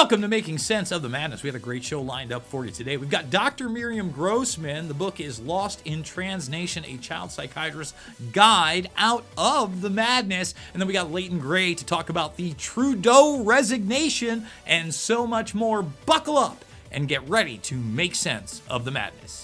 Welcome to Making Sense of the Madness. We have a great show lined up for you today. We've got Dr. Miriam Grossman. The book is Lost in Transnation, a child psychiatrist's guide out of the madness. And then we got Leighton Gray to talk about the Trudeau resignation and so much more. Buckle up and get ready to make sense of the madness.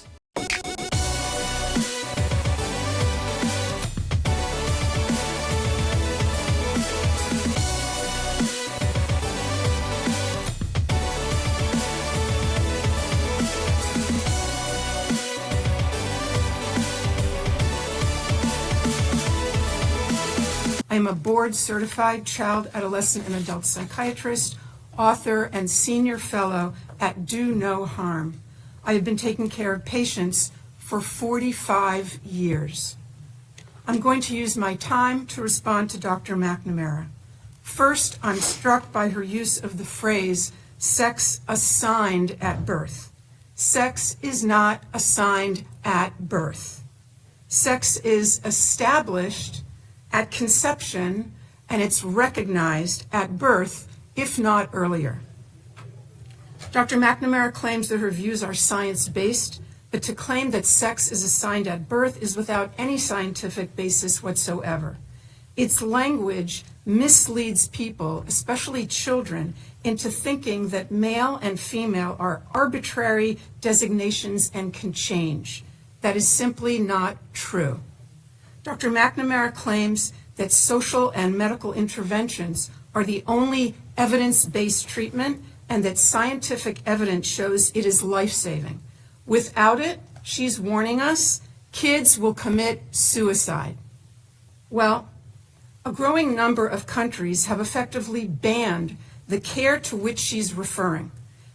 I am a board-certified child, adolescent, and adult psychiatrist, author, and senior fellow at Do No Harm. I have been taking care of patients for 45 years. I'm going to use my time to respond to Dr. McNamara. First, I'm struck by her use of the phrase, sex assigned at birth. Sex is not assigned at birth. Sex is established at conception, and it's recognized at birth, if not earlier. Dr. McNamara claims that her views are science-based, but to claim that sex is assigned at birth is without any scientific basis whatsoever. Its language misleads people, especially children, into thinking that male and female are arbitrary designations and can change. That is simply not true. Dr. McNamara claims that social and medical interventions are the only evidence-based treatment and that scientific evidence shows it is life-saving. Without it, she's warning us, kids will commit suicide. Well, a growing number of countries have effectively banned the care to which she's referring.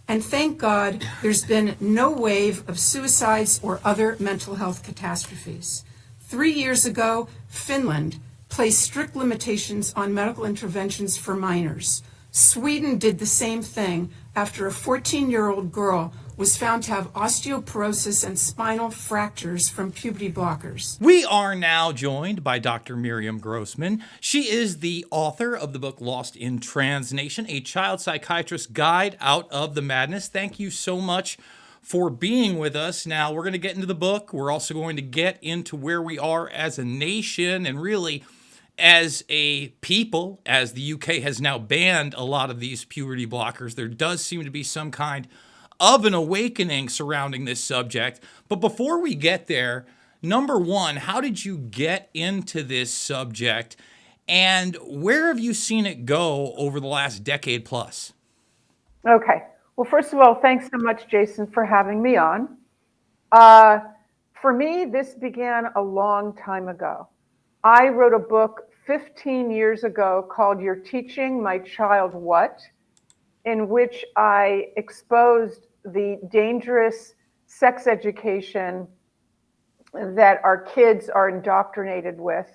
And thank God there's been no wave of suicides or other mental health catastrophes. 3 years ago, Finland placed strict limitations on medical interventions for minors. Sweden did the same thing after a 14-year-old girl was found to have osteoporosis and spinal fractures from puberty blockers. We are now joined by Dr. Miriam Grossman. She is the author of the book Lost in Transnation, a child psychiatrist's guide out of the madness. Thank you so much for being with us. Now, we're going to get into the book. We're also going to get into where we are as a nation and really as a people, as the UK has now banned a lot of these puberty blockers. There does seem to be some kind of an awakening surrounding this subject. But before we get there, number one, how did you get into this subject and where have you seen it go over the last decade plus? Okay. Well, first of all, thanks so much, Jason, for having me on. For me, this began a long time ago. I wrote a book 15 years ago called You're Teaching My Child What?, in which I exposed the dangerous sex education that our kids are indoctrinated with.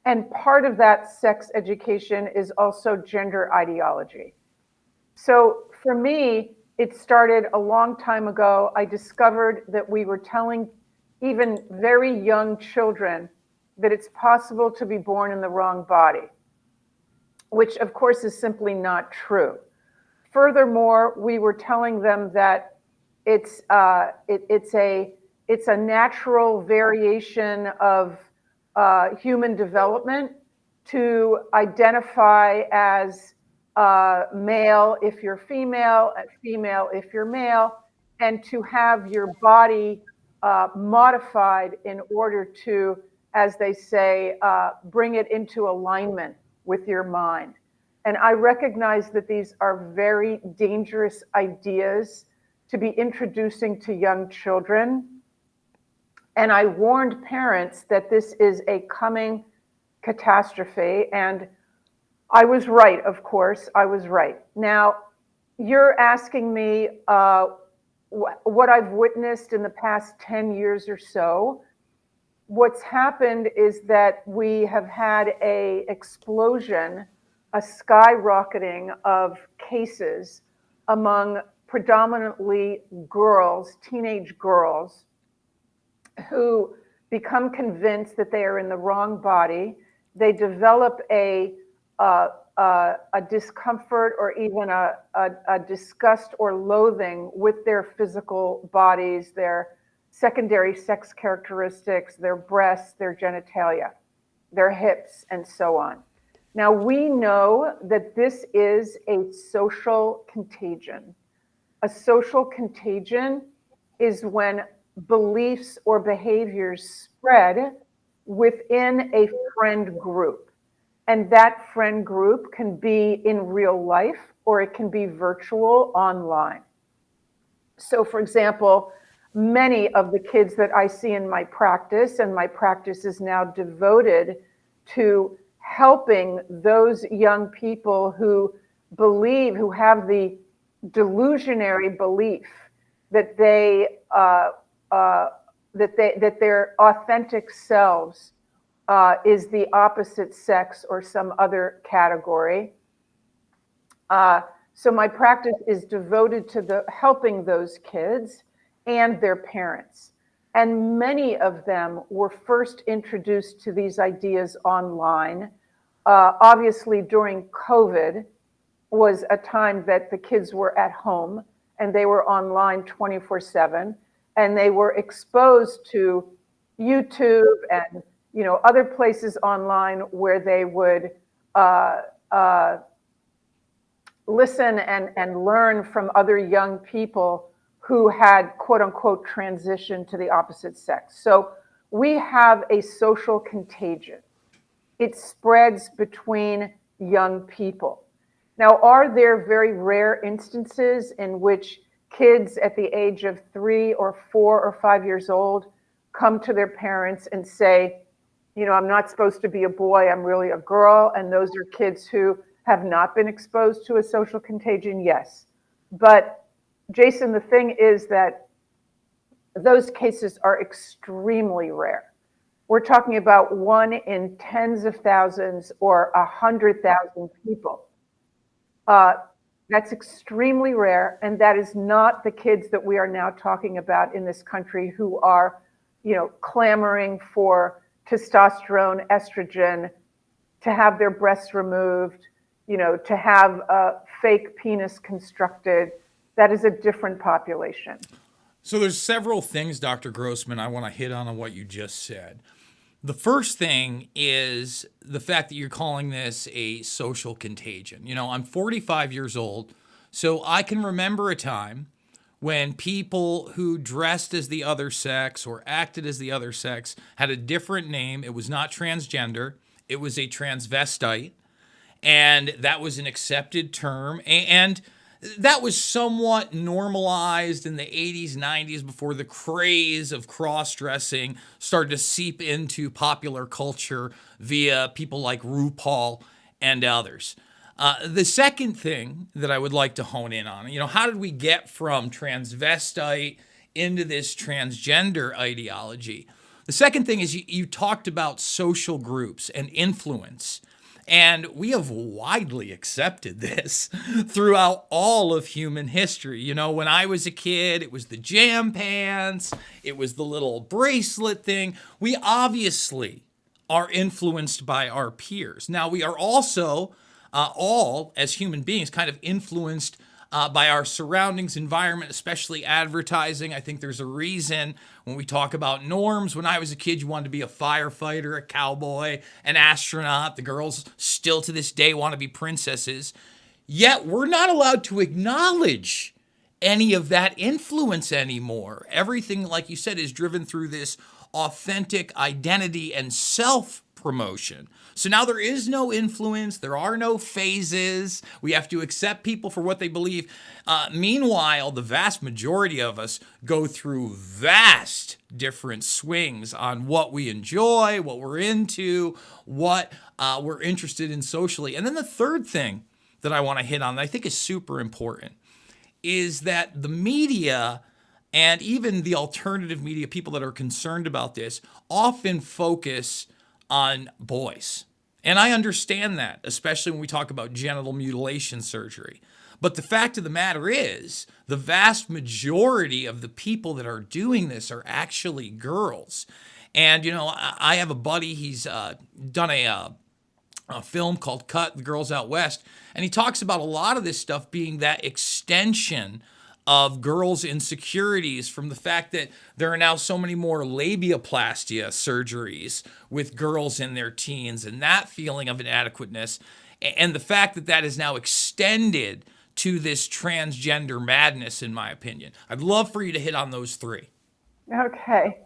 And part of that sex education is also gender ideology. So for me, it started a long time ago. I discovered that we were telling even very young children that it's possible to be born in the wrong body, which of course is simply not true. Furthermore, we were telling them that it's a natural variation of human development to identify as male if you're female, female if you're male, and to have your body modified in order to, as they say, bring it into alignment with your mind. And I recognize that these are very dangerous ideas to be introducing to young children. And I warned parents that this is a coming catastrophe. And I was right, of course, I was right. Now, you're asking me what I've witnessed in the past 10 years or so. What's happened is that we have had an explosion, a skyrocketing of cases among predominantly girls, teenage girls, who become convinced that they are in the wrong body. They develop a a discomfort or even a disgust or loathing with their physical bodies, their secondary sex characteristics, their breasts, their genitalia, their hips, and so on. Now, we know that this is a social contagion. A social contagion is when beliefs or behaviors spread within a friend group. And that friend group can be in real life or it can be virtual online. So, for example, many of the kids that I see in my practice, and my practice is now devoted to helping those young people who believe, who have the delusionary belief that that their authentic selves is the opposite sex or some other category. So my practice is devoted to helping those kids and their parents. And many of them were first introduced to these ideas online. Obviously, during COVID was a time that the kids were at home and they were online 24/7, and they were exposed to YouTube and other places online where they would listen and learn from other young people who had quote unquote transitioned to the opposite sex. So we have a social contagion. It spreads between young people. Now, are there very rare instances in which kids at the age of 3 or 4 or 5 years old come to their parents and say, I'm not supposed to be a boy, I'm really a girl, and those are kids who have not been exposed to a social contagion? Yes. But Jason, the thing is that those cases are extremely rare. We're talking about 1 in tens of thousands or 100,000 people. That's extremely rare, and that is not the kids that we are now talking about in this country who are, clamoring for testosterone, estrogen, to have their breasts removed, to have a fake penis constructed. That is a different population. So there's several things, Dr. Grossman, I want to hit on what you just said. The first thing is the fact that you're calling this a social contagion. I'm 45 years old, so I can remember a time when people who dressed as the other sex or acted as the other sex had a different name. It was not transgender, it was a transvestite, and that was an accepted term. And that was somewhat normalized in the 80s, 90s before the craze of cross-dressing started to seep into popular culture via people like RuPaul and others. The second thing that I would like to hone in on, how did we get from transvestite into this transgender ideology? The second thing is you talked about social groups and influence. And we have widely accepted this throughout all of human history. When I was a kid, it was the jam pants, it was the little bracelet thing. We obviously are influenced by our peers. Now, we are also all, as human beings, kind of influenced by our surroundings, environment, especially advertising. I think there's a reason when we talk about norms. When I was a kid, you wanted to be a firefighter, a cowboy, an astronaut. The girls still to this day want to be princesses. Yet we're not allowed to acknowledge any of that influence anymore. Everything, like you said, is driven through this authentic identity and self-promotion. So now there is no influence. There are no phases. We have to accept people for what they believe. Meanwhile, the vast majority of us go through vast different swings on what we enjoy, what we're into, what we're interested in socially. And then the third thing that I want to hit on that I think is super important is that the media and even the alternative media, people that are concerned about this, often focus on boys. And I understand that, especially when we talk about genital mutilation surgery. But the fact of the matter is, the vast majority of the people that are doing this are actually girls. And, I have a buddy, he's done a a film called Cut, The Girls Out West. And he talks about a lot of this stuff being that extension of girls' insecurities from the fact that there are now so many more labiaplastia surgeries with girls in their teens and that feeling of inadequateness. And the fact that that is now extended to this transgender madness, in my opinion. I'd love for you to hit on those three. Okay.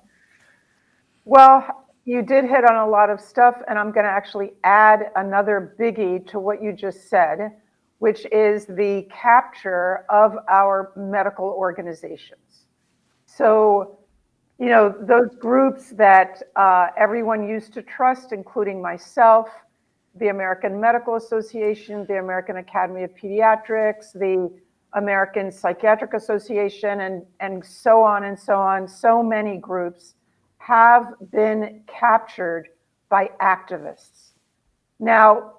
Well, you did hit on a lot of stuff, and I'm going to actually add another biggie to what you just said, which is the capture of our medical organizations. So, those groups that everyone used to trust, including myself, the American Medical Association, the American Academy of Pediatrics, the American Psychiatric Association, and so on and so on, so many groups have been captured by activists. Now,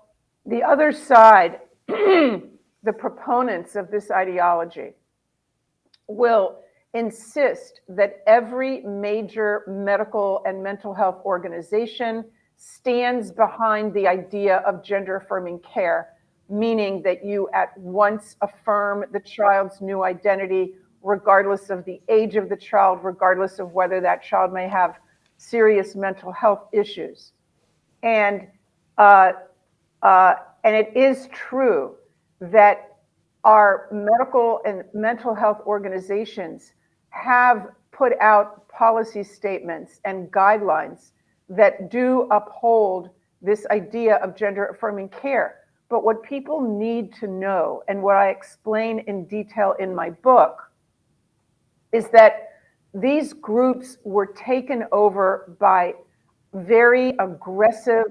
the other side, the proponents of this ideology, will insist that every major medical and mental health organization stands behind the idea of gender affirming care, meaning that you at once affirm the child's new identity, regardless of the age of the child, regardless of whether that child may have serious mental health issues. And it is true that our medical and mental health organizations have put out policy statements and guidelines that do uphold this idea of gender affirming care. But what people need to know, and what I explain in detail in my book, is that these groups were taken over by very aggressive,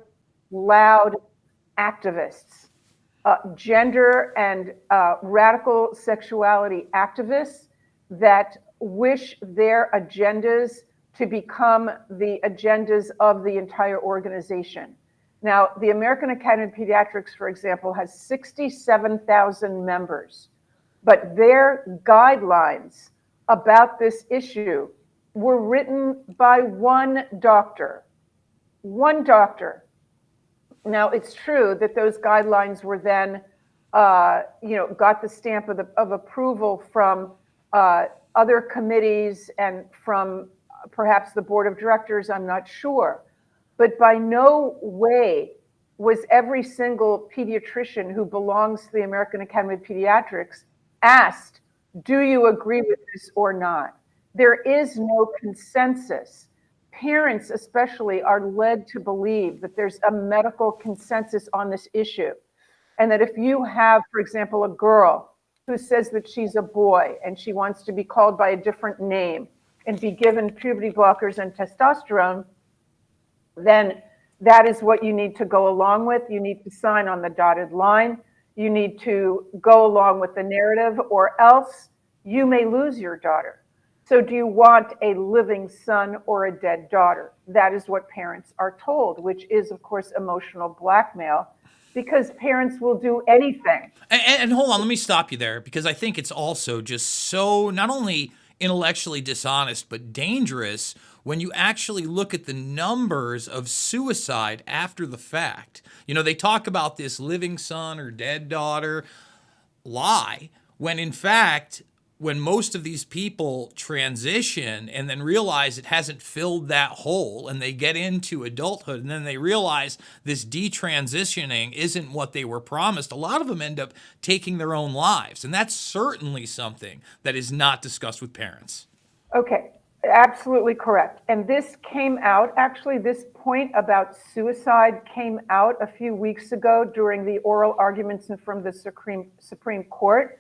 loud activists, gender and radical sexuality activists that wish their agendas to become the agendas of the entire organization. Now, the American Academy of Pediatrics, for example, has 67,000 members, but their guidelines about this issue were written by one doctor. One doctor. Now, it's true that those guidelines were then, got the stamp of approval from other committees and from perhaps the board of directors, I'm not sure. But by no way was every single pediatrician who belongs to the American Academy of Pediatrics asked, do you agree with this or not? There is no consensus. Parents especially are led to believe that there's a medical consensus on this issue. And that if you have, for example, a girl who says that she's a boy and she wants to be called by a different name and be given puberty blockers and testosterone, then that is what you need to go along with. You need to sign on the dotted line. You need to go along with the narrative, or else you may lose your daughter. So do you want a living son or a dead daughter? That is what parents are told, which is, of course, emotional blackmail, because parents will do anything. And hold on, let me stop you there, because I think it's also just so not only intellectually dishonest, but dangerous when you actually look at the numbers of suicide after the fact. They talk about this living son or dead daughter lie, when in fact, when most of these people transition and then realize it hasn't filled that hole and they get into adulthood and then they realize this detransitioning isn't what they were promised, a lot of them end up taking their own lives. And that's certainly something that is not discussed with parents. Okay, absolutely correct. And this came out, actually, this point about suicide came out a few weeks ago during the oral arguments from the Supreme Court.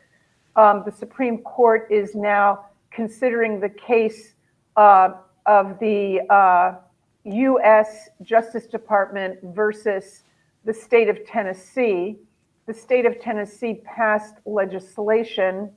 The Supreme Court is now considering the case of the U.S. Justice Department versus the state of Tennessee. The state of Tennessee passed legislation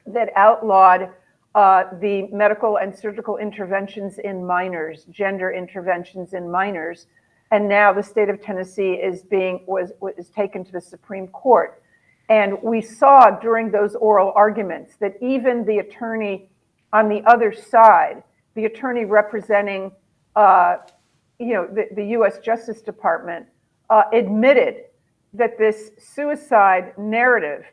that outlawed the medical and surgical interventions in minors, gender interventions in minors, and now the state of Tennessee is taken to the Supreme Court. And we saw during those oral arguments that even the attorney on the other side, the attorney representing, the U.S. Justice Department, admitted that this suicide narrative,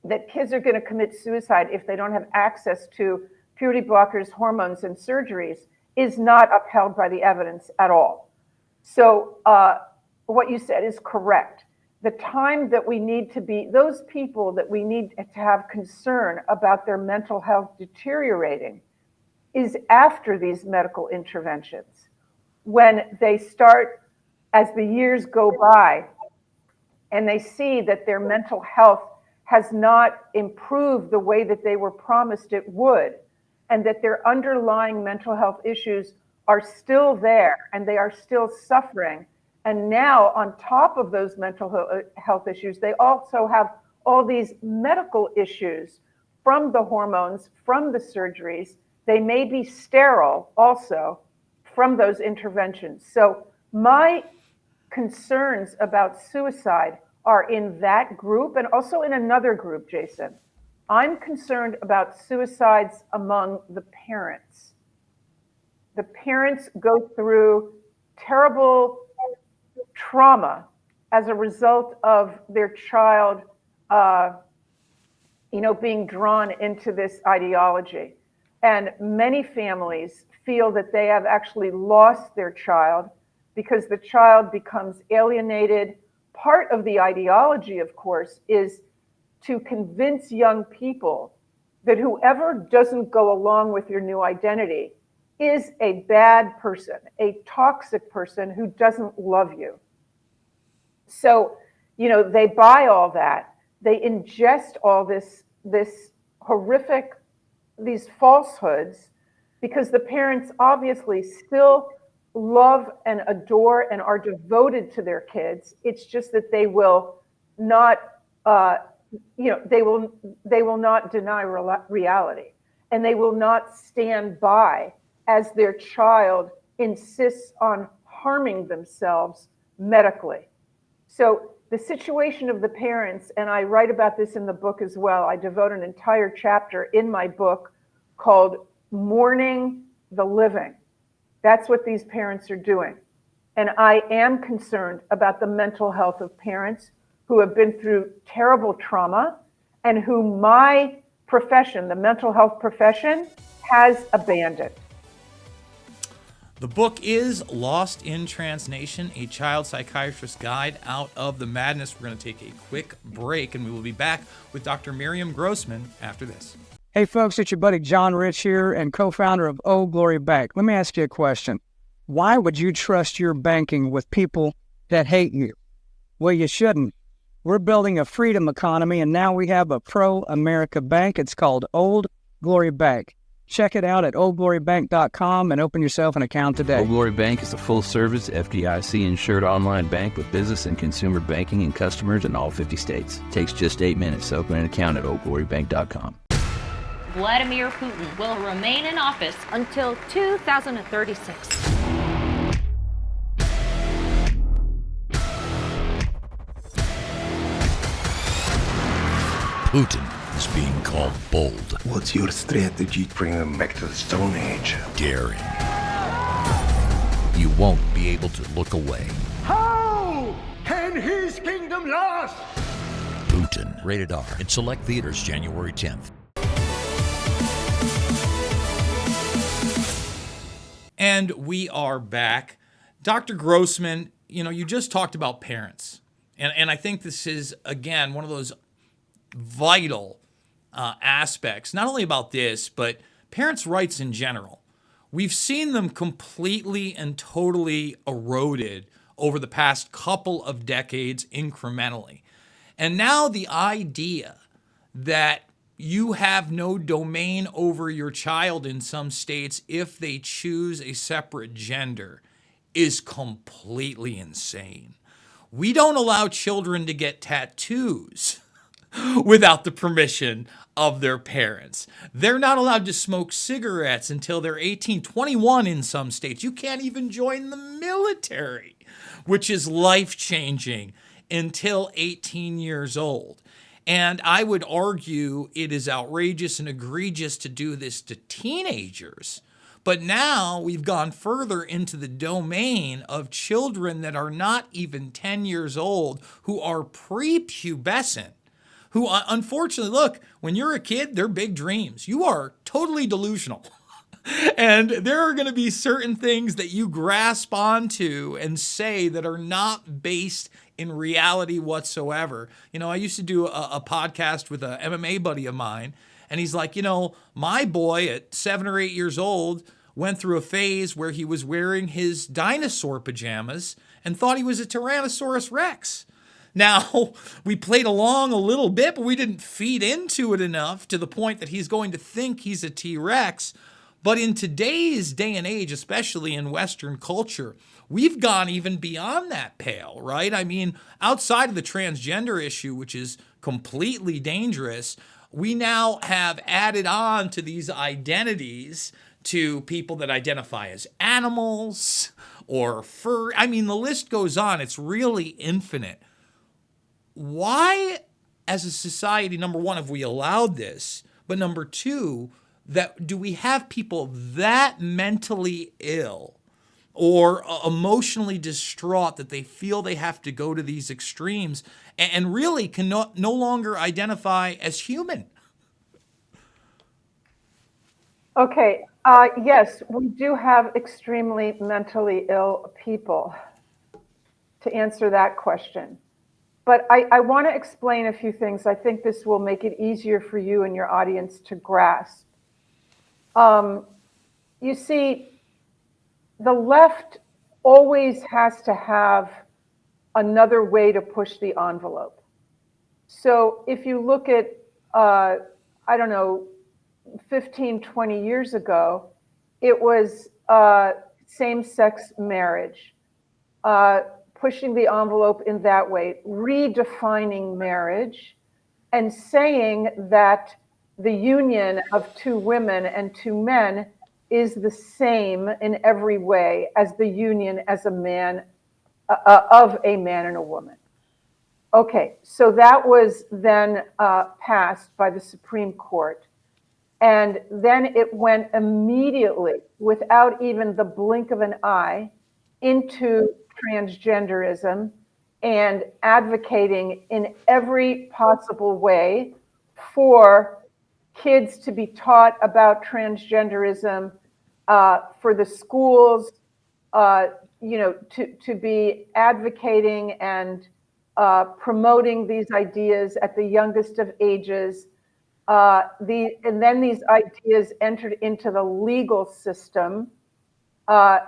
that kids are going to commit suicide if they don't have access to puberty blockers, hormones, and surgeries, is not upheld by the evidence at all. So what you said is correct. The time that we need to be, those people that we need to have concern about their mental health deteriorating is after these medical interventions. When they start, as the years go by, and they see that their mental health has not improved the way that they were promised it would, and that their underlying mental health issues are still there and they are still suffering. And now, on top of those mental health issues, they also have all these medical issues from the hormones, from the surgeries. They may be sterile also from those interventions. So my concerns about suicide are in that group and also in another group, Jason. I'm concerned about suicides among the parents. The parents go through terrible trauma as a result of their child, being drawn into this ideology. And many families feel that they have actually lost their child because the child becomes alienated. Part of the ideology, of course, is to convince young people that whoever doesn't go along with your new identity is a bad person, a toxic person who doesn't love you. So, they buy all that. They ingest all this horrific, these falsehoods, because the parents obviously still love and adore and are devoted to their kids. It's just that they will not, they will not deny reality, and they will not stand by as their child insists on harming themselves medically. So the situation of the parents, and I write about this in the book as well. I devote an entire chapter in my book called Mourning the Living. That's what these parents are doing. And I am concerned about the mental health of parents who have been through terrible trauma and who my profession, the mental health profession, has abandoned. The book is Lost in Transnation, a child psychiatrist's guide out of the madness. We're going to take a quick break, and we will be back with Dr. Miriam Grossman after this. Hey folks, it's your buddy John Rich here and co-founder of Old Glory Bank. Let me ask you a question. Why would you trust your banking with people that hate you? Well, you shouldn't. We're building a freedom economy, and now we have a pro-America bank. It's called Old Glory Bank. Check it out at oldglorybank.com and open yourself an account today. Old Glory Bank is a full-service, FDIC-insured online bank with business and consumer banking and customers in all 50 states. It takes just 8 minutes to open an account at oldglorybank.com. Vladimir Putin will remain in office until 2036. Putin is being called bold. What's your strategy to bring them back to the Stone Age? Daring. You won't be able to look away. How can his kingdom last? Putin. Rated R. In select theaters January 10th. And we are back. Dr. Grossman, you just talked about parents. And I think this is, again, one of those vital aspects, not only about this, but parents' rights in general. We've seen them completely and totally eroded over the past couple of decades incrementally. And now the idea that you have no domain over your child in some states if they choose a separate gender is completely insane. We don't allow children to get tattoos without the permission of their parents. They're not allowed to smoke cigarettes until they're 18, 21 in some states. You can't even join the military, which is life-changing, until 18 years old. And I would argue it is outrageous and egregious to do this to teenagers. But now we've gone further into the domain of children that are not even 10 years old, who are prepubescent, who unfortunately, look, when you're a kid, they're big dreams. You are totally delusional. And there are going to be certain things that you grasp onto and say that are not based in reality whatsoever. I used to do a podcast with a MMA buddy of mine, and he's like, my boy at 7 or 8 years old went through a phase where he was wearing his dinosaur pajamas and thought he was a Tyrannosaurus Rex. Now, we played along a little bit, but we didn't feed into it enough to the point that he's going to think he's a T-Rex. But in today's day and age, especially in Western culture, we've gone even beyond that pale, right? I mean, outside of the transgender issue, which is completely dangerous, we now have added on to these identities to people that identify as animals or fur. I mean, the list goes on. It's really infinite. Why, as a society, number one, have we allowed this? But number two, that do we have people that mentally ill or emotionally distraught that they feel they have to go to these extremes and really can no longer identify as human? Okay, yes, we do have extremely mentally ill people, to answer that question. But I want to explain a few things. I think this will make it easier for you and your audience to grasp. You see, the left always has to have another way to push the envelope. So if you look at, 15, 20 years ago, it was same-sex marriage, pushing the envelope in that way, redefining marriage, and saying that the union of two women and two men is the same in every way as the union as a man of a man and a woman. Okay, so that was then passed by the Supreme Court. And then it went immediately, without even the blink of an eye, into transgenderism and advocating in every possible way for kids to be taught about transgenderism, for the schools, to be advocating and promoting these ideas at the youngest of ages. And then these ideas entered into the legal system.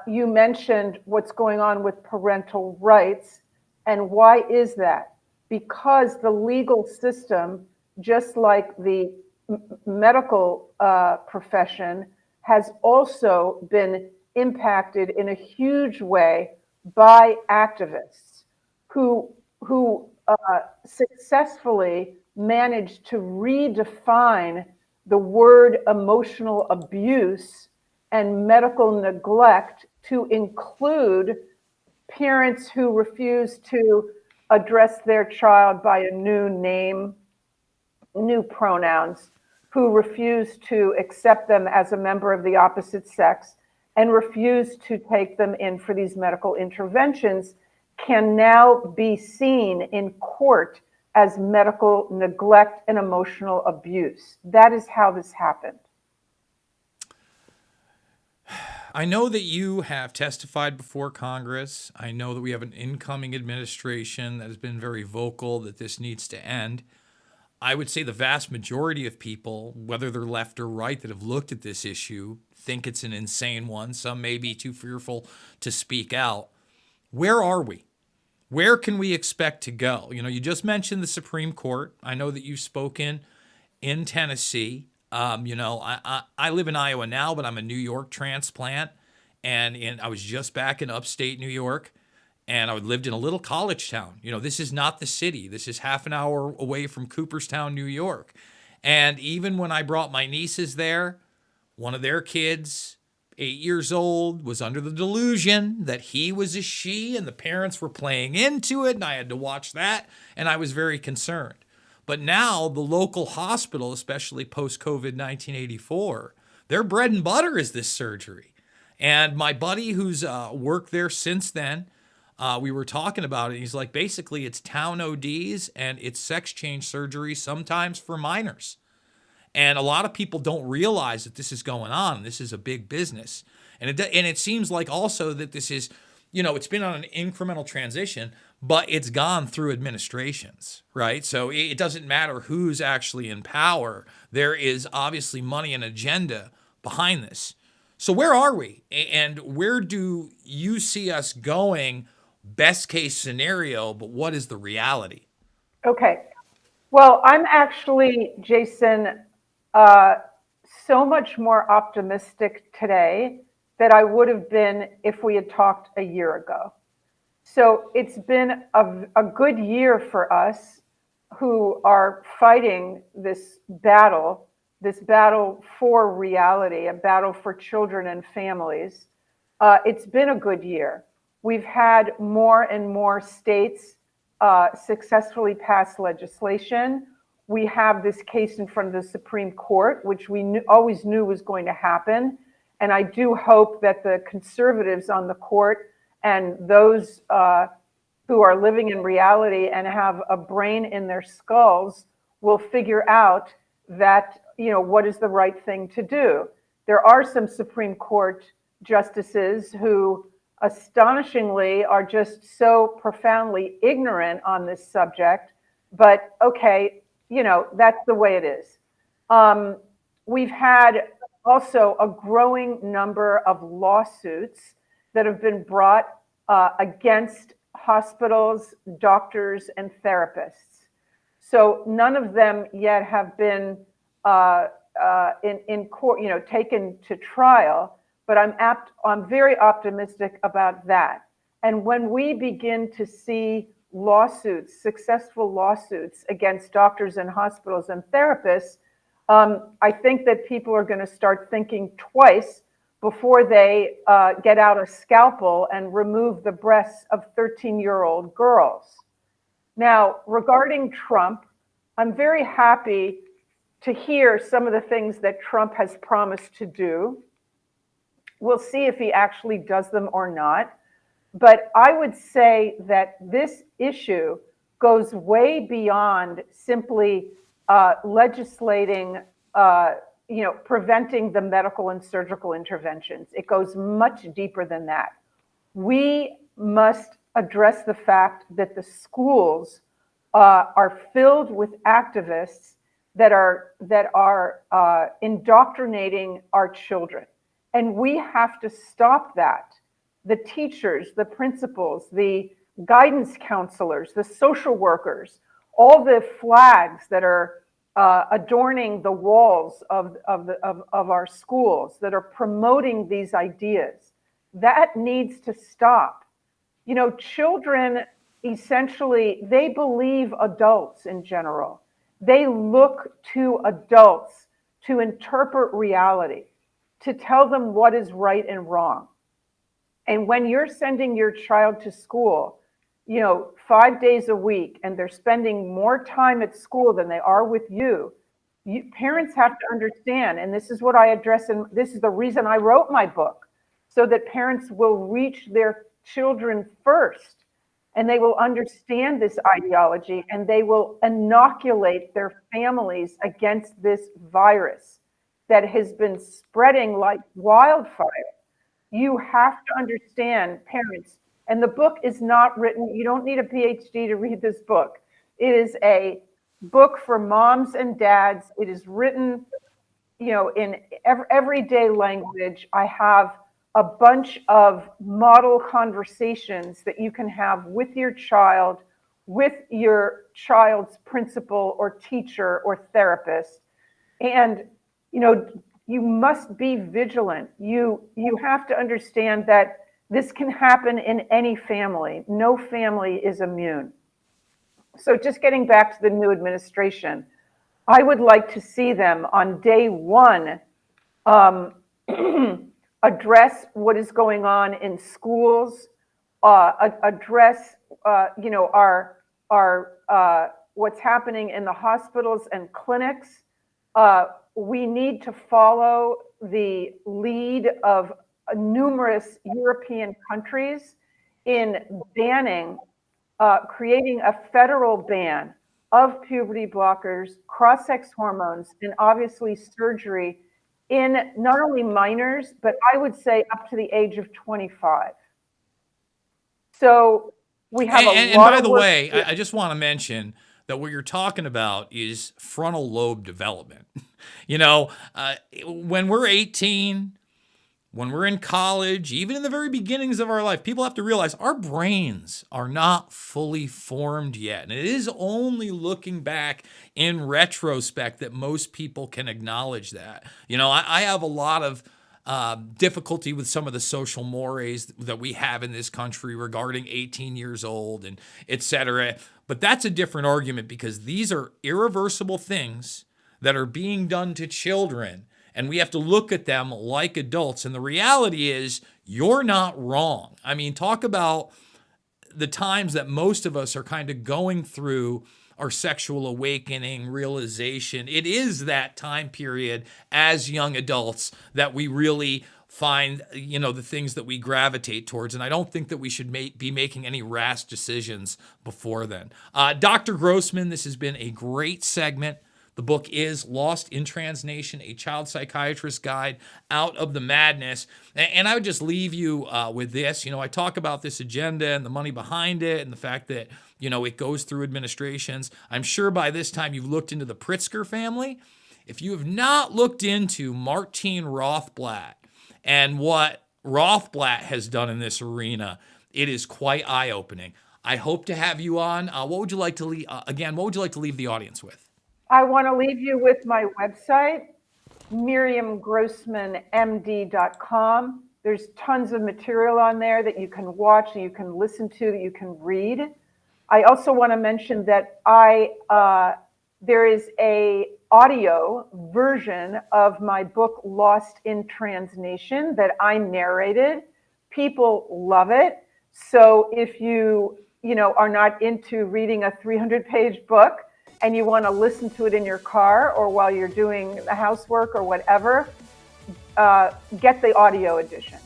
You mentioned what's going on with parental rights. And why is that? Because the legal system, just like the medical profession, has also been impacted in a huge way by activists who successfully managed to redefine the word emotional abuse and medical neglect to include parents who refuse to address their child by a new name, new pronouns, who refuse to accept them as a member of the opposite sex, and refuse to take them in for these medical interventions, can now be seen in court as medical neglect and emotional abuse. That is how this happened. I know that you have testified before Congress. I know that we have an incoming administration that has been very vocal that this needs to end. I would say the vast majority of people, whether they're left or right, that have looked at this issue think it's an insane one. Some may be too fearful to speak out. Where are we? Where can we expect to go? You just mentioned the Supreme Court. I know that you've spoken in Tennessee. I live in Iowa now, but I'm a New York transplant. And I was just back in upstate New York, and I lived in a little college town. This is not the city. This is half an hour away from Cooperstown, New York. And even when I brought my nieces there, one of their kids, 8 years old, was under the delusion that he was a she, and the parents were playing into it, and I had to watch that, and I was very concerned. But now the local hospital, especially post-COVID 1984, their bread and butter is this surgery. And my buddy who's worked there since then, we were talking about it. He's like, basically, it's town ODs and it's sex change surgery, sometimes for minors. And a lot of people don't realize that this is going on. This is a big business. And it seems like also that this is, it's been on an incremental transition, but it's gone through administrations, right? So it doesn't matter who's actually in power. There is obviously money and agenda behind this. So where are we? And where do you see us going? Best case scenario, but what is the reality? Okay. Well, I'm actually, Jason, so much more optimistic today than I would have been if we had talked a year ago. So it's been a good year for us who are fighting this battle for reality, a battle for children and families. It's been a good year. We've had more and more states successfully pass legislation. We have this case in front of the Supreme Court, which we always knew was going to happen. And I do hope that the conservatives on the court and those who are living in reality and have a brain in their skulls will figure out that, what is the right thing to do. There are some Supreme Court justices who astonishingly are just so profoundly ignorant on this subject, but okay, that's the way it is. We've had also a growing number of lawsuits that have been brought against hospitals, doctors, and therapists. So none of them yet have been in court, taken to trial. But I'm very optimistic about that. And when we begin to see successful lawsuits against doctors and hospitals and therapists, I think that people are going to start thinking twice before they get out a scalpel and remove the breasts of 13-year-old girls. Now, regarding Trump, I'm very happy to hear some of the things that Trump has promised to do. We'll see if he actually does them or not. But I would say that this issue goes way beyond simply legislating, preventing the medical and surgical interventions. It goes much deeper than that. We must address the fact that the schools are filled with activists that are indoctrinating our children. And we have to stop that. The teachers, the principals, the guidance counselors, the social workers, all the flags that are adorning the walls of our schools that are promoting these ideas, that needs to stop. Children essentially, they believe adults in general. They look to adults to interpret reality, to tell them what is right and wrong. And when you're sending your child to school, 5 days a week, and they're spending more time at school than they are with you, parents have to understand, and this is what I address, and this is the reason I wrote my book, so that parents will reach their children first, and they will understand this ideology, and they will inoculate their families against this virus that has been spreading like wildfire. You have to understand, parents, and the book is not written, you don't need a PhD to read this book. It is a book for moms and dads. It is written, in everyday language. I have a bunch of model conversations that you can have with your child, with your child's principal or teacher or therapist. And, you must be vigilant. You have to understand that this can happen in any family. No family is immune. So just getting back to the new administration, I would like to see them on day one address what is going on in schools, address what's happening in the hospitals and clinics, we need to follow the lead of numerous European countries in banning, creating a federal ban of puberty blockers, cross-sex hormones, and obviously surgery in not only minors, but I would say up to the age of 25. So we have And a lot by of the work way, to do. I just want to mention that what you're talking about is frontal lobe development. When we're 18, when we're in college, even in the very beginnings of our life, people have to realize our brains are not fully formed yet. And it is only looking back in retrospect that most people can acknowledge that. I have a lot of difficulty with some of the social mores that we have in this country regarding 18 years old and et cetera. But that's a different argument because these are irreversible things that are being done to children. And we have to look at them like adults. And the reality is, you're not wrong. I mean, talk about the times that most of us are kind of going through our sexual awakening, realization. It is that time period as young adults that we really find, the things that we gravitate towards. And I don't think that we should be making any rash decisions before then. Dr. Grossman, this has been a great segment. The book is Lost in Transnation, a child psychiatrist's guide out of the madness. And I would just leave you with this. I talk about this agenda and the money behind it and the fact that, it goes through administrations. I'm sure by this time you've looked into the Pritzker family. If you have not looked into Martine Rothblatt and what Rothblatt has done in this arena, it is quite eye-opening. I hope to have you on. What would you like to leave the audience with? I want to leave you with my website, miriamgrossmanmd.com. There's tons of material on there that you can watch and you can listen to, that you can read. I also want to mention that there is a audio version of my book, Lost in Transnation, that I narrated. People love it. So if you are not into reading a 300-page book, and you want to listen to it in your car or while you're doing the housework or whatever, get the audio edition.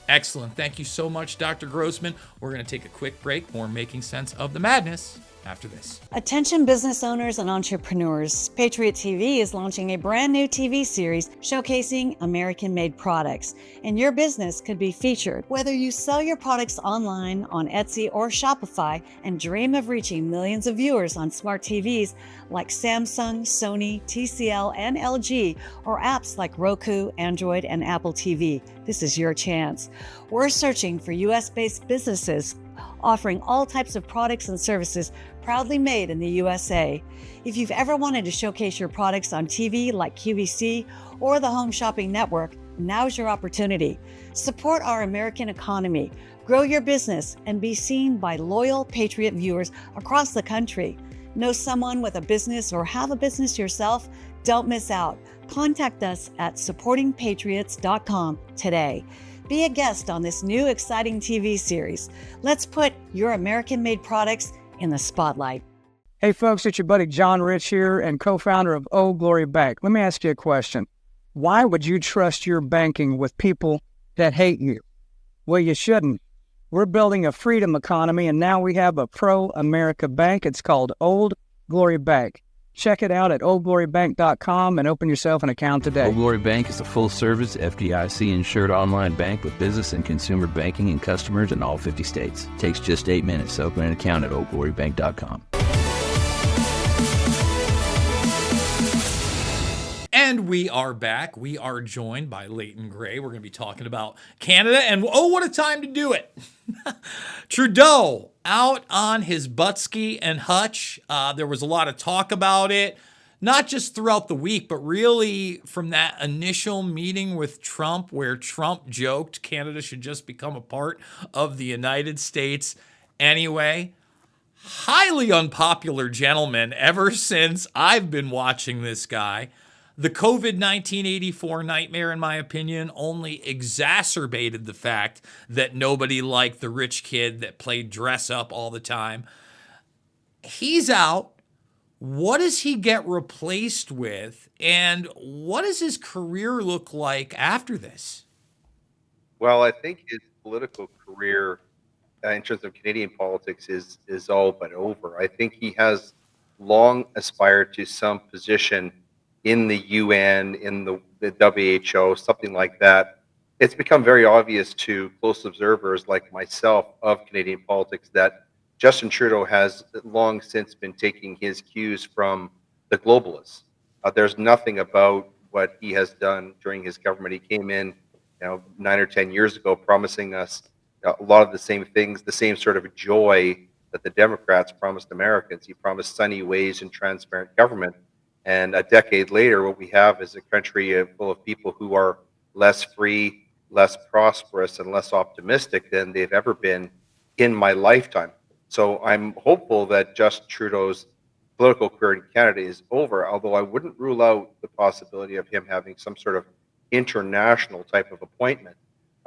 Excellent. Thank you so much, Dr. Grossman. We're going to take a quick break. More Making Sense of the Madness after this. Attention business owners and entrepreneurs. Patriot TV is launching a brand new TV series showcasing American-made products, and your business could be featured. Whether you sell your products online on Etsy or Shopify and dream of reaching millions of viewers on smart TVs like Samsung, Sony, TCL, and LG, or apps like Roku, Android, and Apple TV, this is your chance. We're searching for US-based businesses offering all types of products and services proudly made in the USA. If you've ever wanted to showcase your products on TV like QVC or the Home Shopping Network, now's your opportunity. Support our American economy, grow your business, and be seen by loyal Patriot viewers across the country. Know someone with a business or have a business yourself? Don't miss out. Contact us at supportingpatriots.com today. Be a guest on this new exciting TV series. Let's put your American-made products in the spotlight. Hey folks, it's your buddy John Rich here and co-founder of Old Glory Bank. Let me ask you a question. Why would you trust your banking with people that hate you? Well, you shouldn't. We're building a freedom economy, and now we have a pro-America bank. It's called Old Glory Bank. Check it out at oldglorybank.com and open yourself an account today. Old Glory Bank is a full-service FDIC-insured online bank with business and consumer banking and customers in all 50 states. It takes just 8 minutes to open an account at oldglorybank.com. And we are back. We are joined by Leighton Gray. We're going to be talking about Canada, and oh, what a time to do it. Trudeau out on his butt-ski and hutch. There was a lot of talk about it, not just throughout the week, but really from that initial meeting with Trump where Trump joked Canada should just become a part of the United States anyway. Highly unpopular gentleman ever since I've been watching this guy. The COVID-19 84 nightmare, in my opinion, only exacerbated the fact that nobody liked the rich kid that played dress up all the time. He's out What does he get replaced with, and what does his career look like after this? Well, I think his political career, in terms of Canadian politics, is all but over. I think he has long aspired to some position in the UN, in the WHO, something like that. It's become very obvious to close observers like myself of Canadian politics that Justin Trudeau has long since been taking his cues from the globalists. There's nothing about what he has done during his government. He came in, 9 or 10 years ago, promising us a lot of the same things, the same sort of joy that the Democrats promised Americans. He promised sunny ways and transparent government. And a decade later, what we have is a country full of people who are less free, less prosperous, and less optimistic than they've ever been in my lifetime. So I'm hopeful that Justin Trudeau's political career in Canada is over, although I wouldn't rule out the possibility of him having some sort of international type of appointment,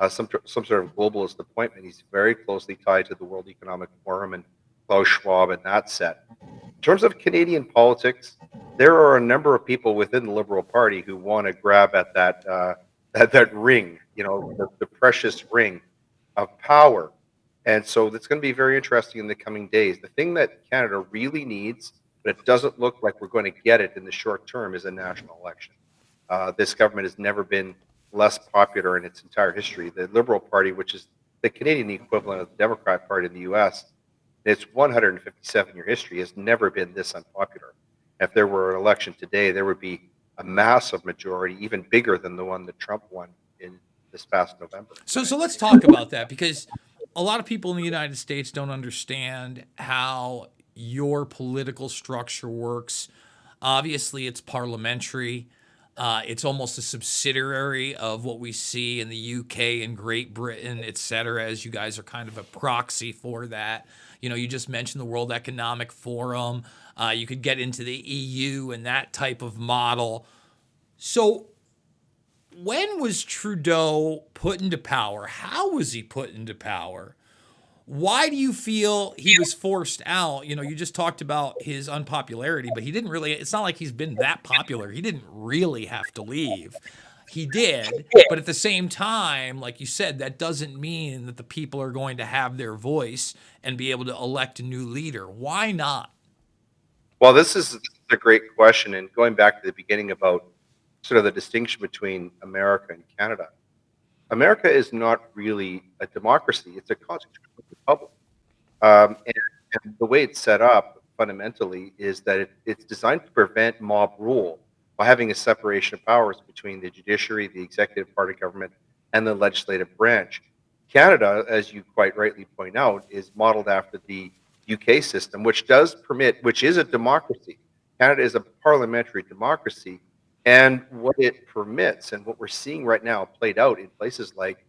some sort of globalist appointment. He's very closely tied to the World Economic Forum and Klaus Schwab and that set. In terms of Canadian politics, there are a number of people within the Liberal Party who want to grab at that ring, the precious ring of power. And so it's going to be very interesting in the coming days. The thing that Canada really needs, but it doesn't look like we're going to get it in the short term, is a national election. This government has never been less popular in its entire history. The Liberal Party, which is the Canadian equivalent of the Democrat Party in the US, in its 157-year history has never been this unpopular. If there were an election today, there would be a massive majority, even bigger than the one that Trump won in this past November. So let's talk about that, because a lot of people in the United States don't understand how your political structure works. Obviously, it's parliamentary. It's almost a subsidiary of what we see in the UK and Great Britain, et cetera, as you guys are kind of a proxy for that. You just mentioned the World Economic Forum. You could get into the EU and that type of model. So when was Trudeau put into power? How was he put into power? Why do you feel he was forced out? You just talked about his unpopularity, but he didn't really, it's not like he's been that popular. He didn't really have to leave. He did, but at the same time, like you said, that doesn't mean that the people are going to have their voice and be able to elect a new leader. Why not? Well, this is a great question. And going back to the beginning about sort of the distinction between America and Canada, America is not really a democracy. It's a constitutional republic. And the way it's set up fundamentally is that it's designed to prevent mob rule by having a separation of powers between the judiciary, the executive part of government, and the legislative branch. Canada, as you quite rightly point out, is modeled after the UK system, which is a democracy. Canada is a parliamentary democracy. And what it permits, and what we're seeing right now played out in places like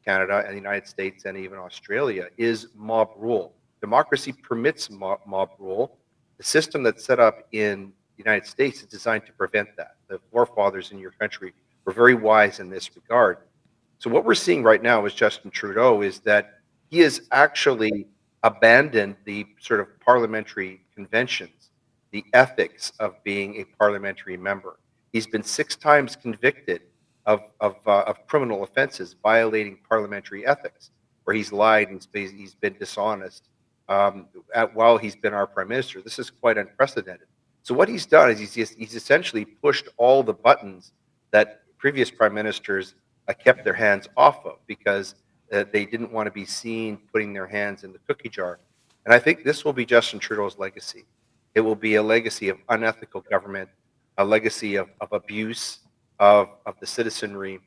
Canada and the United States and even Australia, is mob rule. Democracy permits mob rule. The system that's set up in the United States is designed to prevent that. The forefathers in your country were very wise in this regard. So what we're seeing right now is Justin Trudeau is that he has actually abandoned the sort of parliamentary conventions, the ethics of being a parliamentary member. He's been 6 times convicted of criminal offenses violating parliamentary ethics, where he's lied and he's been dishonest while he's been our prime minister. This is quite unprecedented. So what he's done is he's essentially pushed all the buttons that previous prime ministers kept their hands off of, because they didn't want to be seen putting their hands in the cookie jar. And I think this will be Justin Trudeau's legacy. It will be a legacy of unethical government, a legacy of abuse of the citizenry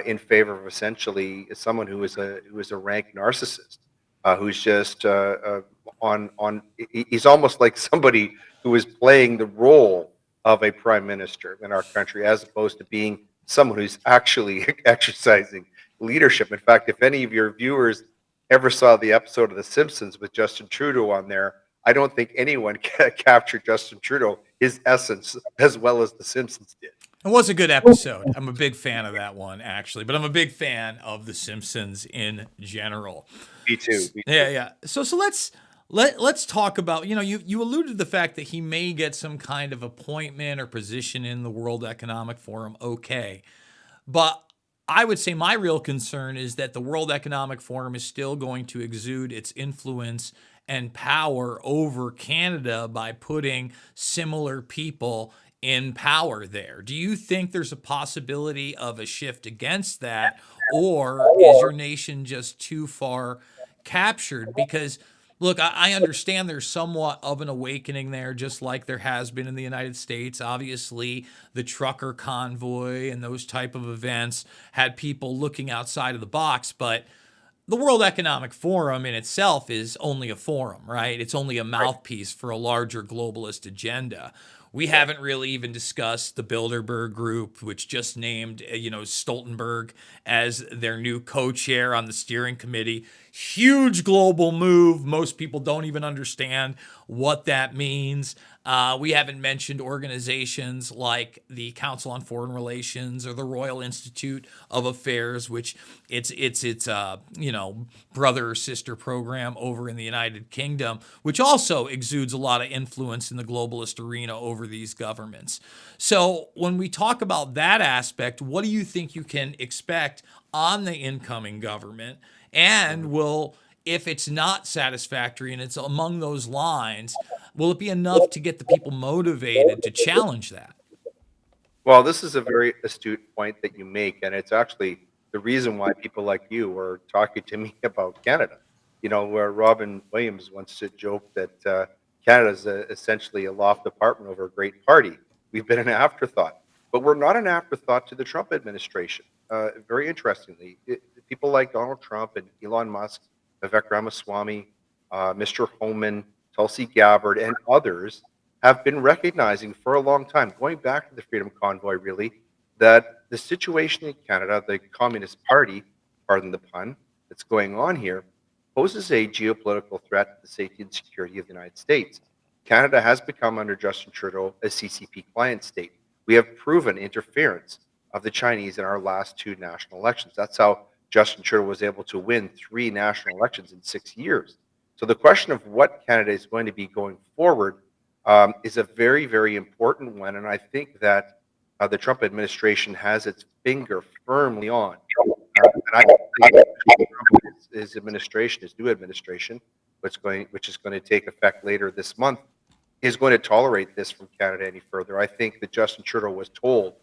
in favor of essentially someone who is a rank narcissist, who's just he's almost like somebody who is playing the role of a prime minister in our country, as opposed to being someone who's actually exercising leadership. In fact, if any of your viewers ever saw the episode of The Simpsons with Justin Trudeau on there, I don't think anyone captured Justin Trudeau, his essence, as well as The Simpsons did. It was a good episode. I'm a big fan of that one, actually, but I'm a big fan of The Simpsons in general. Me too. Yeah. So Let's talk about, you alluded to the fact that he may get some kind of appointment or position in the World Economic Forum. Okay. But I would say my real concern is that the World Economic Forum is still going to exude its influence and power over Canada by putting similar people in power there. Do you think there's a possibility of a shift against that, or is your nation just too far captured? Because look, I understand there's somewhat of an awakening there, just like there has been in the United States. Obviously, the trucker convoy and those type of events had people looking outside of the box, but the World Economic Forum in itself is only a forum, right? It's only a mouthpiece for a larger globalist agenda. We haven't really even discussed the Bilderberg Group, which just named, Stoltenberg as their new co-chair on the steering committee. Huge global move. Most people don't even understand what that means. We haven't mentioned organizations like the Council on Foreign Relations or the Royal Institute of Affairs, which it's brother or sister program over in the United Kingdom, which also exudes a lot of influence in the globalist arena over these governments. So when we talk about that aspect, what do you think you can expect on the incoming government? And if it's not satisfactory and it's among those lines, will it be enough to get the people motivated to challenge that? Well, this is a very astute point that you make, and it's actually the reason why people like you were talking to me about Canada. Where Robin Williams once joked that Canada's essentially a loft apartment over a great party. We've been an afterthought, but we're not an afterthought to the Trump administration. Very interestingly, people like Donald Trump and Elon Musk, Vivek Ramaswamy, Mr. Homan, Tulsi Gabbard, and others have been recognizing for a long time, going back to the Freedom Convoy, really, that the situation in Canada, the Communist Party, pardon the pun, that's going on here, poses a geopolitical threat to the safety and security of the United States. Canada has become, under Justin Trudeau, a CCP client state. We have proven interference of the Chinese in our last two national elections. That's how Justin Trudeau was able to win 3 national elections in 6 years. So the question of what Canada is going to be going forward is a very, very important one. And I think that the Trump administration has its finger firmly on. And I think his administration, his new administration, which is going to take effect later this month, is going to tolerate this from Canada any further. I think that Justin Trudeau was told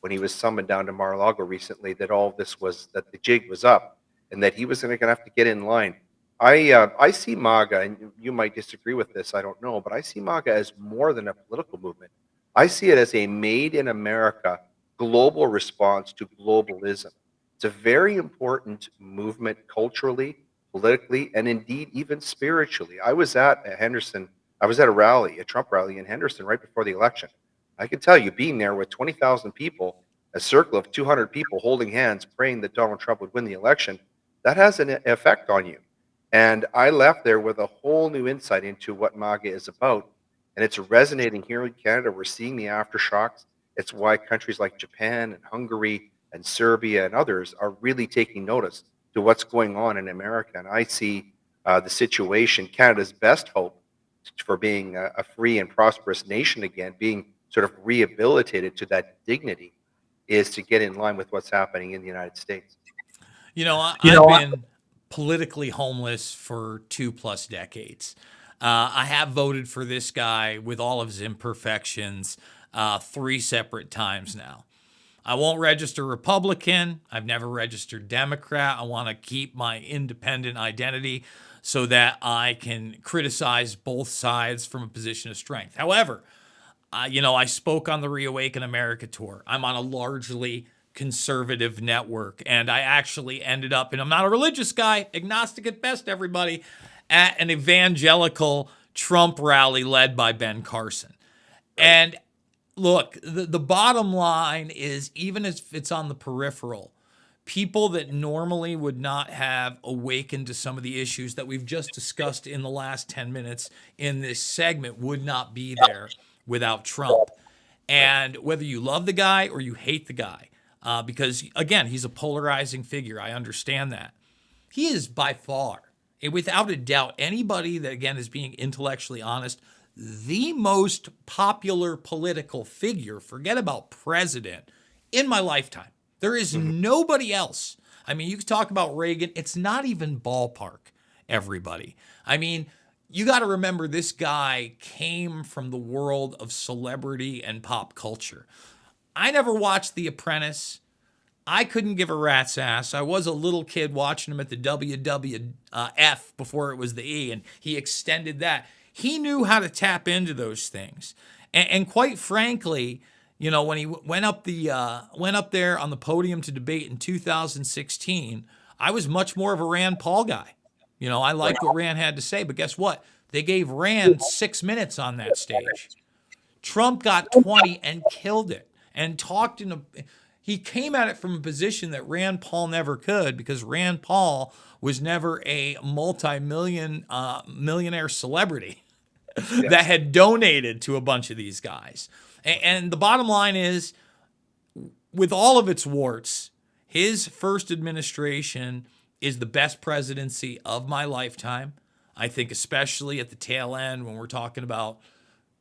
when he was summoned down to Mar-a-Lago recently that all of this was, that the jig was up and that he was going to have to get in line. I see MAGA, and you might disagree with this, I don't know, but I see MAGA as more than a political movement. I see it as a made in America global response to globalism. It's a very important movement culturally, politically, and indeed even spiritually. I was at a rally, a Trump rally in Henderson right before the election. I can tell you, being there with 20,000 people, a circle of 200 people holding hands, praying that Donald Trump would win the election, that has an effect on you. And I left there with a whole new insight into what MAGA is about. And it's resonating here in Canada. We're seeing the aftershocks. It's why countries like Japan and Hungary and Serbia and others are really taking notice to what's going on in America. And I see the situation, Canada's best hope for being a free and prosperous nation again, being sort of rehabilitated to that dignity, is to get in line with what's happening in the United States. I've been politically homeless for 2+ decades. I have voted for this guy with all of his imperfections 3 separate times now. I won't register Republican. I've never registered Democrat. I want to keep my independent identity so that I can criticize both sides from a position of strength. However, I spoke on the Reawaken America tour. I'm on a largely conservative network, and I actually ended up, and I'm not a religious guy, agnostic at best, everybody, at an evangelical Trump rally led by Ben Carson. Right. And look, the bottom line is, even if it's on the peripheral, people that normally would not have awakened to some of the issues that we've just discussed in the last 10 minutes in this segment would not be there without Trump. And whether you love the guy or you hate the guy, because, again, he's a polarizing figure. I understand that. He is by far, without a doubt, anybody that, again, is being intellectually honest, the most popular political figure, forget about president, in my lifetime. There is nobody else. I mean, you could talk about Reagan. It's not even ballpark, everybody. I mean, you got to remember this guy came from the world of celebrity and pop culture. I never watched The Apprentice. I couldn't give a rat's ass. I was a little kid watching him at the WWF before it was the E, and he extended that. He knew how to tap into those things. And quite frankly, you know, when he went up there on the podium to debate in 2016, I was much more of a Rand Paul guy. You know, I liked what Rand had to say, but guess what? They gave Rand 6 minutes on that stage. Trump got 20 and killed it and talked he came at it from a position that Rand Paul never could, because Rand Paul was never a millionaire celebrity that had donated to a bunch of these guys. And the bottom line is, with all of its warts, his first administration is the best presidency of my lifetime. I think especially at the tail end when we're talking about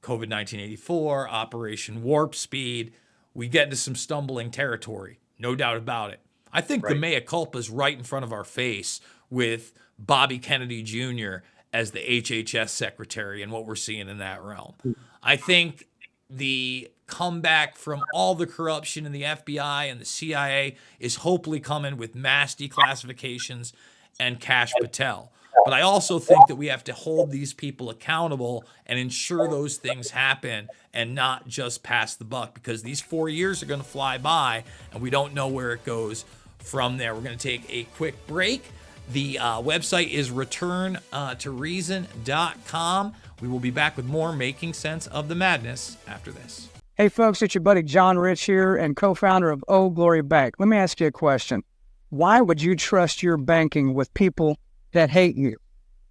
COVID-19 84, Operation Warp Speed, we get into some stumbling territory, no doubt about it. I think the mea culpa is right in front of our face with Bobby Kennedy Jr. as the HHS secretary and what we're seeing in that realm. I think the comeback from all the corruption in the FBI and the CIA is hopefully coming with mass declassifications and Kash Patel. But I also think that we have to hold these people accountable and ensure those things happen and not just pass the buck, because these 4 years are going to fly by and we don't know where it goes from there. We're going to take a quick break. The website is returntoreason.com. We will be back with more Making Sense of the Madness after this. Hey folks, it's your buddy John Rich here and co-founder of Old Glory Bank. Let me ask you a question. Why would you trust your banking with people that hate you?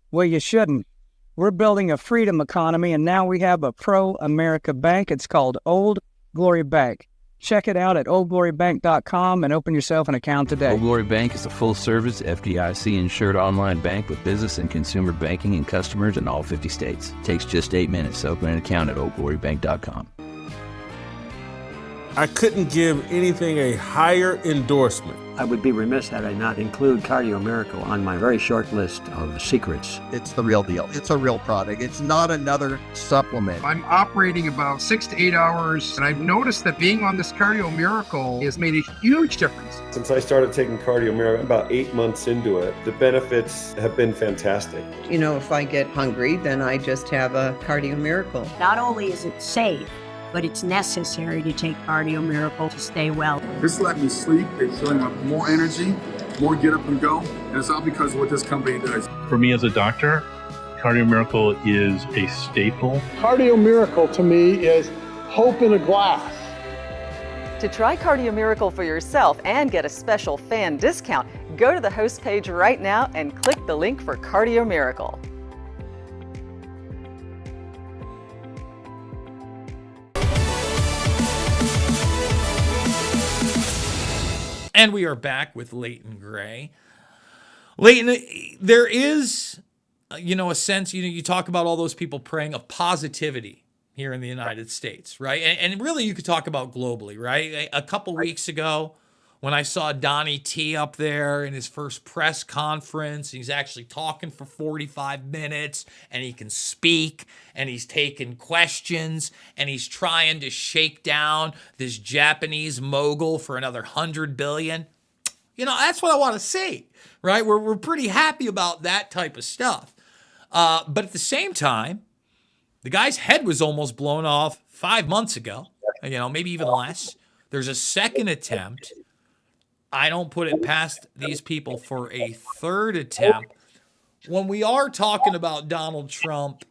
Well, you shouldn't. We're building a freedom economy, and now we have a pro-America bank. It's called Old Glory Bank. Check it out at oldglorybank.com and open yourself an account today. Old Glory Bank is a full-service FDIC-insured online bank with business and consumer banking and customers in all 50 states. It takes just 8 minutes to open an account at oldglorybank.com. I couldn't give anything a higher endorsement. I would be remiss had I not include Cardio Miracle on my very short list of secrets. It's the real deal. It's a real product. It's not another supplement. I'm operating about 6 to 8 hours, and I've noticed that being on this Cardio Miracle has made a huge difference. Since I started taking Cardio Miracle about 8 months into it, the benefits have been fantastic. You know, if I get hungry, then I just have a Cardio Miracle. Not only is it safe, but it's necessary to take Cardio Miracle to stay well. This let me sleep. It's feeling with more energy, more get up and go. And it's all because of what this company does. For me as a doctor, Cardio Miracle is a staple. Cardio Miracle to me is hope in a glass. To try Cardio Miracle for yourself and get a special fan discount, go to the host page right now and click the link for Cardio Miracle. And we are back with Leighton Gray. Leighton, there is, a sense, you talk about all those people praying of positivity here in the United States, right? And really you could talk about globally, right? A couple weeks ago when I saw Donnie T up there in his first press conference, he's actually talking for 45 minutes and he can speak and he's taking questions and he's trying to shake down this Japanese mogul for another $100 billion. That's what I want to see, right? We're pretty happy about that type of stuff. But at the same time, the guy's head was almost blown off 5 months ago, maybe even less. There's a second attempt. I don't put it past these people for a third attempt. When we are talking about Donald Trump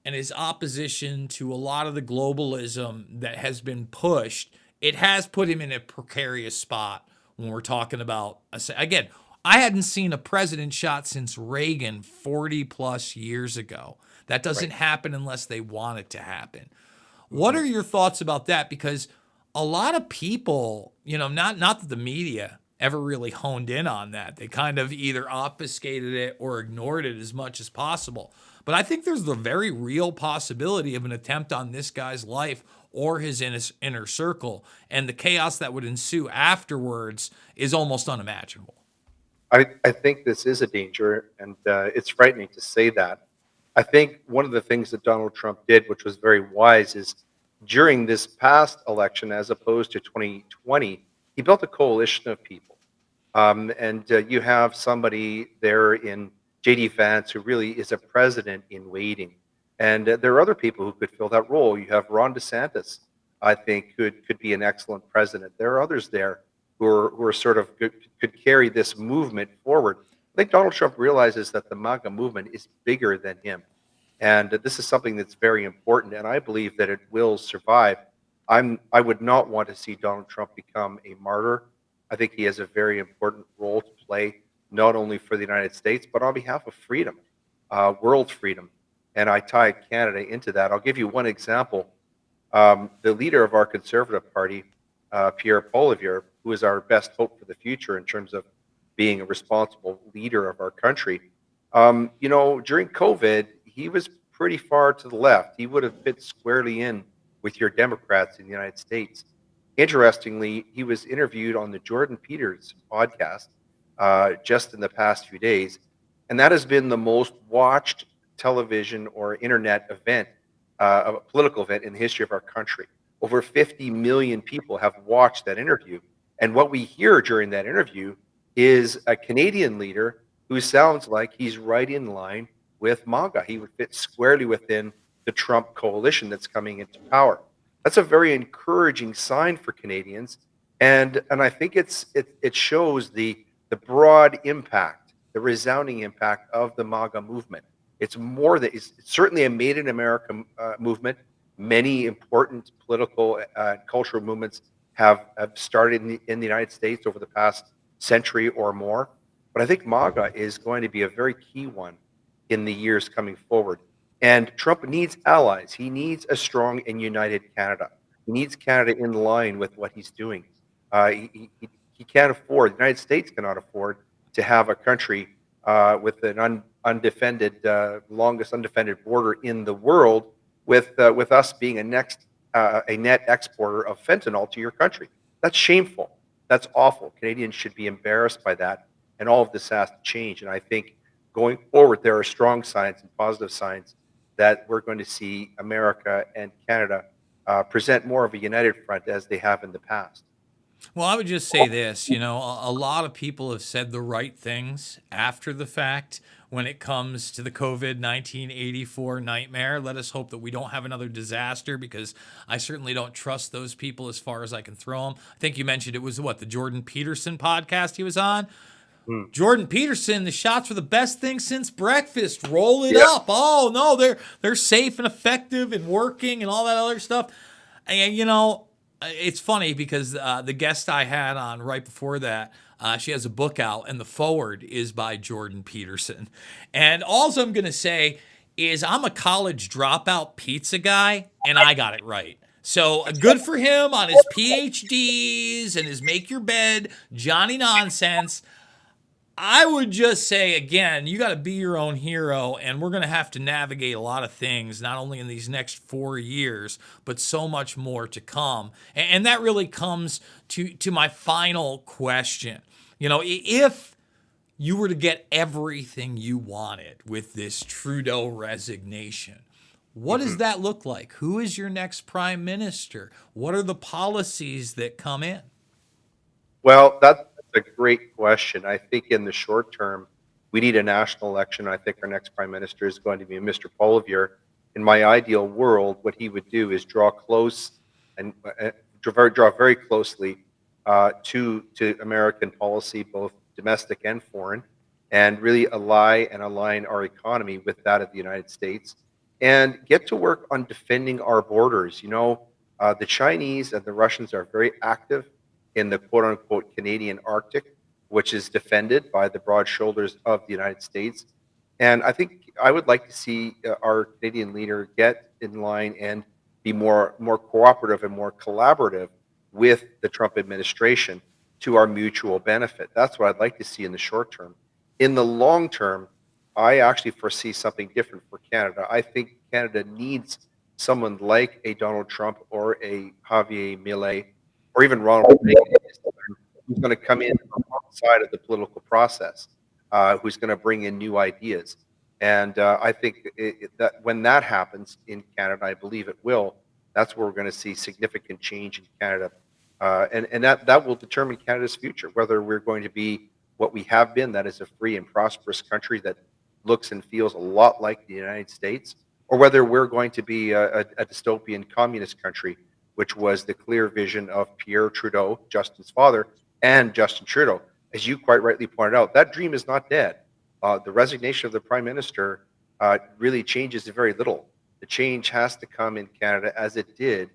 and his opposition to a lot of the globalism that has been pushed, it has put him in a precarious spot when we're talking about, again, I hadn't seen a president shot since Reagan 40 plus years ago. That doesn't happen unless they want it to happen. What are your thoughts about that? Because a lot of people, not that the media ever really honed in on that. They kind of either obfuscated it or ignored it as much as possible. But I think there's the very real possibility of an attempt on this guy's life or his inner circle, and the chaos that would ensue afterwards is almost unimaginable. I think this is a danger, and it's frightening to say that. I think one of the things that Donald Trump did, which was very wise, is during this past election, as opposed to 2020, he built a coalition of people. And you have somebody there in JD Vance who really is a president in waiting. And there are other people who could fill that role. You have Ron DeSantis, I think, could be an excellent president. There are others there who are sort of could carry this movement forward. I think Donald Trump realizes that the MAGA movement is bigger than him. And this is something that's very important, and I believe that it will survive. I would not want to see Donald Trump become a martyr. I think he has a very important role to play, not only for the United States, but on behalf of freedom, world freedom. And I tie Canada into that. I'll give you one example. The leader of our Conservative Party, Pierre Poilievre, who is our best hope for the future in terms of being a responsible leader of our country, during COVID, he was pretty far to the left. He would have fit squarely in with your Democrats in the United States. Interestingly, he was interviewed on the Jordan Peters podcast just in the past few days, and that has been the most watched television or internet event, a political event in the history of our country. Over 50 million people have watched that interview, and what we hear during that interview is a Canadian leader who sounds like he's right in line with MAGA. He would fit squarely within the Trump coalition that's coming into power. That's a very encouraging sign for Canadians, and I think it shows the broad impact, the resounding impact of the MAGA movement. It's more that it's certainly a Made in America movement. Many important political cultural movements have started in the United States over the past century or more. But I think MAGA is going to be a very key one in the years coming forward. And Trump needs allies. He needs a strong and united Canada. He needs Canada in line with what he's doing. He can't afford, the United States cannot afford to have a country with an undefended, longest undefended border in the world, with us being a net exporter of fentanyl to your country. That's shameful. That's awful. Canadians should be embarrassed by that, and all of this has to change. And I think going forward, there are strong signs and positive signs that we're going to see America and Canada present more of a united front as they have in the past. Well, I would just say this, a lot of people have said the right things after the fact when it comes to the COVID 1984 nightmare. Let us hope that we don't have another disaster, because I certainly don't trust those people as far as I can throw them. I think you mentioned it was the Jordan Peterson podcast he was on. Jordan Peterson, the shots were the best thing since breakfast. Roll it up. Oh no, they're safe and effective and working and all that other stuff. And it's funny because the guest I had on right before that, she has a book out, and the forward is by Jordan Peterson. And all I'm going to say is I'm a college dropout pizza guy, and I got it right. So good for him on his PhDs and his make your bed Johnny nonsense. I would just say, again, you got to be your own hero, and we're going to have to navigate a lot of things, not only in these next 4 years, but so much more to come. And that really comes to my final question. If you were to get everything you wanted with this Trudeau resignation, what does that look like? Who is your next prime minister? What are the policies that come in? Well, that's a great question. I think in the short term, we need a national election. I think our next prime minister is going to be Mr. Poilievre. In my ideal world, what he would do is draw close and draw very closely to American policy, both domestic and foreign, and really align our economy with that of the United States, and get to work on defending our borders. The Chinese and the Russians are very active in the quote-unquote Canadian Arctic, which is defended by the broad shoulders of the United States. And I think I would like to see our Canadian leader get in line and be more cooperative and more collaborative with the Trump administration. to our mutual benefit. That's what I'd like to see in the short term. In the long term, I actually foresee something different for Canada. I think Canada needs someone like a Donald Trump or a Javier Milei or even Ronald Reagan who's going to come in on one side of the political process, who's going to bring in new ideas. And I think that when that happens in Canada, I believe it will, that's where we're going to see significant change in Canada. And that will determine Canada's future, whether we're going to be what we have been, that is a free and prosperous country that looks and feels a lot like the United States, or whether we're going to be a dystopian communist country, which was the clear vision of Pierre Trudeau, Justin's father, and Justin Trudeau. As you quite rightly pointed out, that dream is not dead. The resignation of the Prime Minister really changes very little. The change has to come in Canada, as it did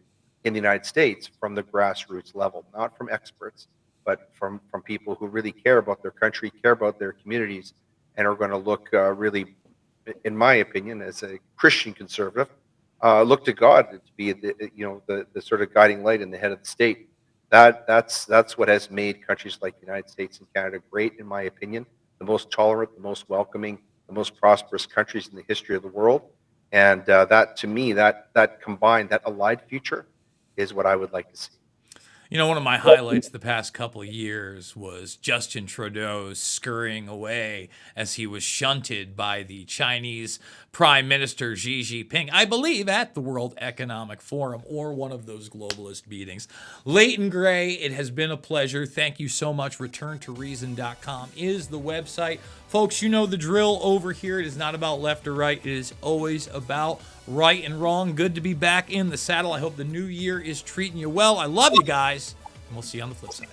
in the United States, from the grassroots level, not from experts, but from people who really care about their country, care about their communities, and are going to look really, in my opinion, as a Christian conservative, look to God to be the sort of guiding light in the head of the state. That's what has made countries like the United States and Canada great, in my opinion, the most tolerant, the most welcoming, the most prosperous countries in the history of the world. And that, to me, that combined, that allied future is what I would like to see. You know, one of my highlights the past couple of years was Justin Trudeau scurrying away as he was shunted by the Chinese Prime Minister Xi Jinping, I believe at the World Economic Forum or one of those globalist meetings. Leighton Gray, it has been a pleasure. Thank you so much. ReturnToReason.com is the website. Folks, you know the drill over here. It is not about left or right. It is always about right and wrong. Good to be back in the saddle. I hope the new year is treating you well. I love you guys, and we'll see you on the flip side.